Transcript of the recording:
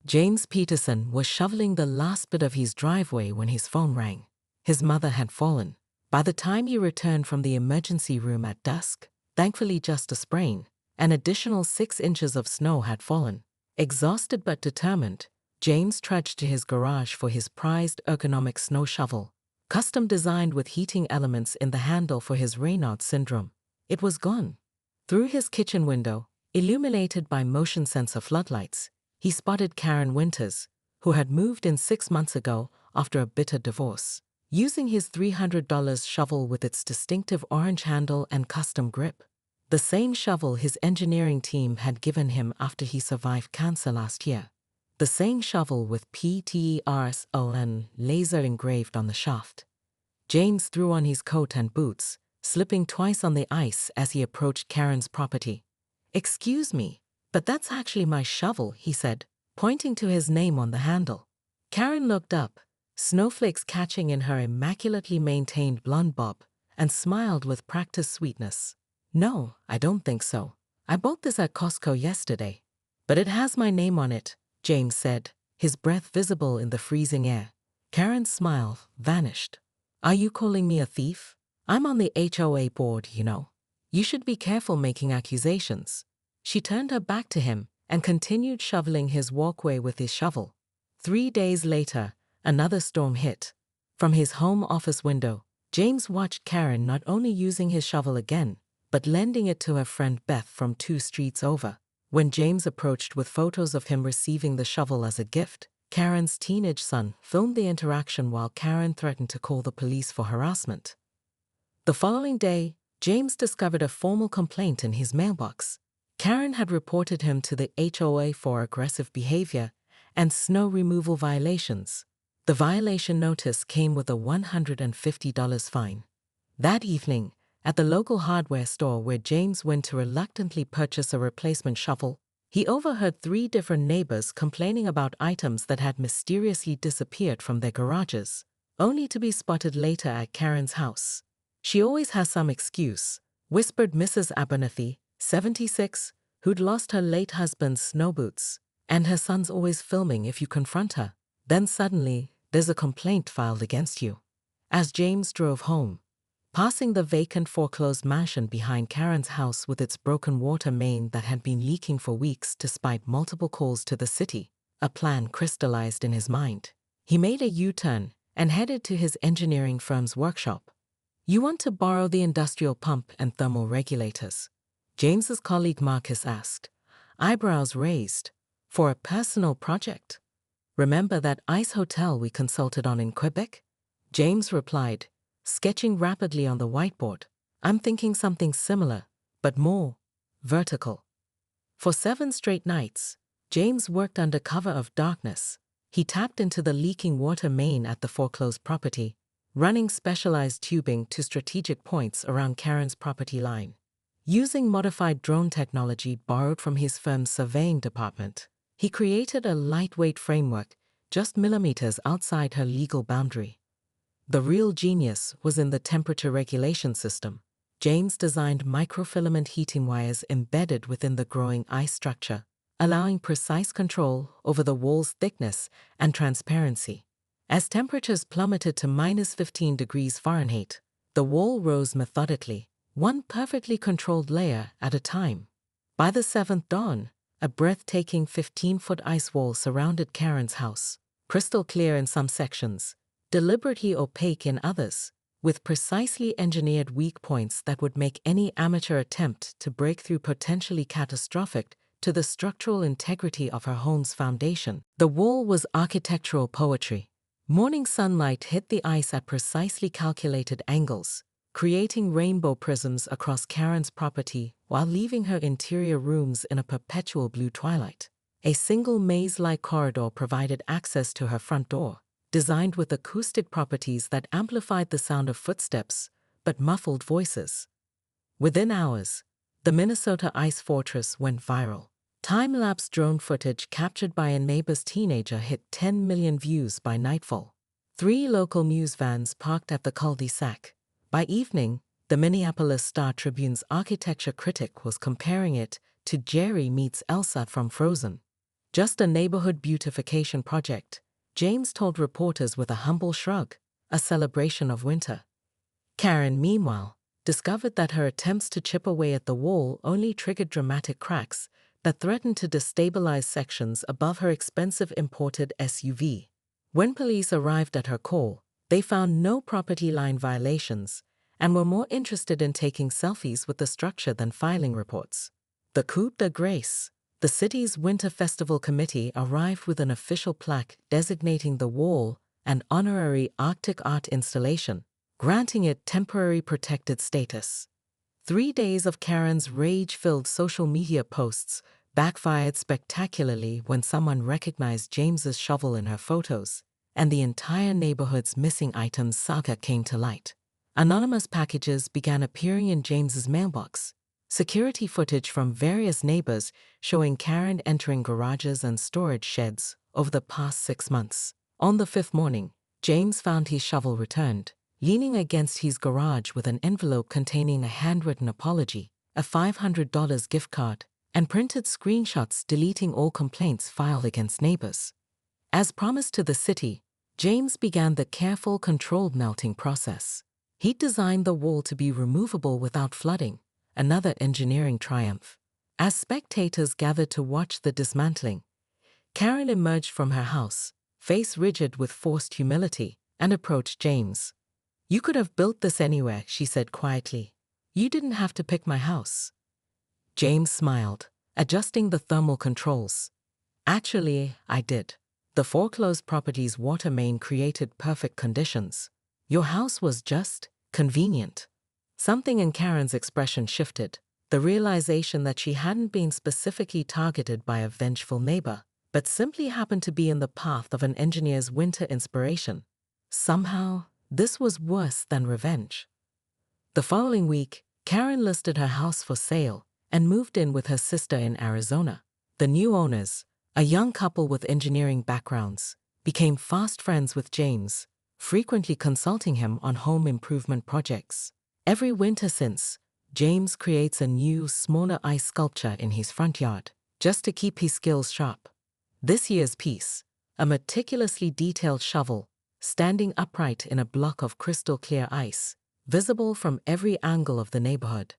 James Peterson was shoveling the last bit of his driveway when his phone rang. His mother had fallen. By the time he returned from the emergency room at dusk, thankfully just a sprain, an additional 6 inches of snow had fallen. Exhausted but determined, James trudged to his garage for his prized ergonomic snow shovel, custom designed with heating elements in the handle for his Raynaud syndrome. It was gone. Through his kitchen window, illuminated by motion sensor floodlights, he spotted Karen Winters, who had moved in 6 months ago after a bitter divorce. Using his $300 shovel with its distinctive orange handle and custom grip, the same shovel his engineering team had given him after he survived cancer last year. The same shovel with PTERSON laser engraved on the shaft. James threw on his coat and boots, slipping twice on the ice as he approached Karen's property. "Excuse me, but that's actually my shovel," he said, pointing to his name on the handle. Karen looked up, snowflakes catching in her immaculately maintained blonde bob, and smiled with practiced sweetness. "No, I don't think so. I bought this at Costco yesterday." "But it has my name on it," James said, his breath visible in the freezing air. Karen's smile vanished. "Are you calling me a thief? I'm on the HOA board, you know. You should be careful making accusations." She turned her back to him and continued shoveling his walkway with his shovel. 3 days later, another storm hit. From his home office window, James watched Karen not only using his shovel again, but lending it to her friend Beth from 2 streets over. When James approached with photos of him receiving the shovel as a gift, Karen's teenage son filmed the interaction while Karen threatened to call the police for harassment. The following day, James discovered a formal complaint in his mailbox. Karen had reported him to the HOA for aggressive behavior and snow removal violations. The violation notice came with a $150 fine. That evening, at the local hardware store where James went to reluctantly purchase a replacement shovel, he overheard 3 different neighbors complaining about items that had mysteriously disappeared from their garages, only to be spotted later at Karen's house. "She always has some excuse," whispered Mrs. Abernathy, 76, who'd lost her late husband's snow boots. "And her son's always filming if you confront her. Then suddenly, there's a complaint filed against you." As James drove home, passing the vacant foreclosed mansion behind Karen's house with its broken water main that had been leaking for weeks despite multiple calls to the city, a plan crystallized in his mind. He made a U-turn and headed to his engineering firm's workshop. "You want to borrow the industrial pump and thermal regulators?" James's colleague Marcus asked, eyebrows raised. "For a personal project? Remember that ice hotel we consulted on in Quebec?" James replied, sketching rapidly on the whiteboard. "I'm thinking something similar, but more vertical." For 7 straight nights, James worked under cover of darkness. He tapped into the leaking water main at the foreclosed property, running specialized tubing to strategic points around Karen's property line. Using modified drone technology borrowed from his firm's surveying department, he created a lightweight framework just millimeters outside her legal boundary. The real genius was in the temperature regulation system. James designed microfilament heating wires embedded within the growing ice structure, allowing precise control over the wall's thickness and transparency. As temperatures plummeted to -15 degrees Fahrenheit, the wall rose methodically, one perfectly controlled layer at a time. By the 7th dawn, a breathtaking 15-foot ice wall surrounded Karen's house, crystal clear in some sections, deliberately opaque in others, with precisely engineered weak points that would make any amateur attempt to break through potentially catastrophic to the structural integrity of her home's foundation. The wall was architectural poetry. Morning sunlight hit the ice at precisely calculated angles, creating rainbow prisms across Karen's property while leaving her interior rooms in a perpetual blue twilight. A single maze-like corridor provided access to her front door, designed with acoustic properties that amplified the sound of footsteps but muffled voices. Within hours, the Minnesota Ice Fortress went viral. Time-lapse drone footage captured by a neighbor's teenager hit 10 million views by nightfall. 3 local news vans parked at the cul-de-sac. By evening, the Minneapolis Star-Tribune's architecture critic was comparing it to Jerry meets Elsa from Frozen. Just a neighborhood beautification project, James told reporters with a humble shrug, a celebration of winter. Karen, meanwhile, discovered that her attempts to chip away at the wall only triggered dramatic cracks that threatened to destabilize sections above her expensive imported SUV. When police arrived at her call, they found no property line violations and were more interested in taking selfies with the structure than filing reports. The coup de grace. The city's Winter Festival Committee arrived with an official plaque designating the wall an honorary Arctic art installation, granting it temporary protected status. 3 days of Karen's rage-filled social media posts backfired spectacularly when someone recognized James's shovel in her photos, and the entire neighborhood's missing items saga came to light. Anonymous packages began appearing in James's mailbox. Security footage from various neighbors showing Karen entering garages and storage sheds over the past 6 months. On the 5th morning, James found his shovel returned, leaning against his garage with an envelope containing a handwritten apology, a $500 gift card, and printed screenshots deleting all complaints filed against neighbors. As promised to the city, James began the careful, controlled melting process. He'd designed the wall to be removable without flooding, another engineering triumph. As spectators gathered to watch the dismantling, Karen emerged from her house, face rigid with forced humility, and approached James. "You could have built this anywhere," she said quietly. "You didn't have to pick my house." James smiled, adjusting the thermal controls. "Actually, I did. The foreclosed property's water main created perfect conditions. Your house was just convenient." Something in Karen's expression shifted, the realization that she hadn't been specifically targeted by a vengeful neighbor, but simply happened to be in the path of an engineer's winter inspiration. Somehow, this was worse than revenge. The following week, Karen listed her house for sale and moved in with her sister in Arizona. The new owners, a young couple with engineering backgrounds, became fast friends with James, frequently consulting him on home improvement projects. Every winter since, James creates a new, smaller ice sculpture in his front yard, just to keep his skills sharp. This year's piece, a meticulously detailed shovel, standing upright in a block of crystal clear ice, visible from every angle of the neighborhood,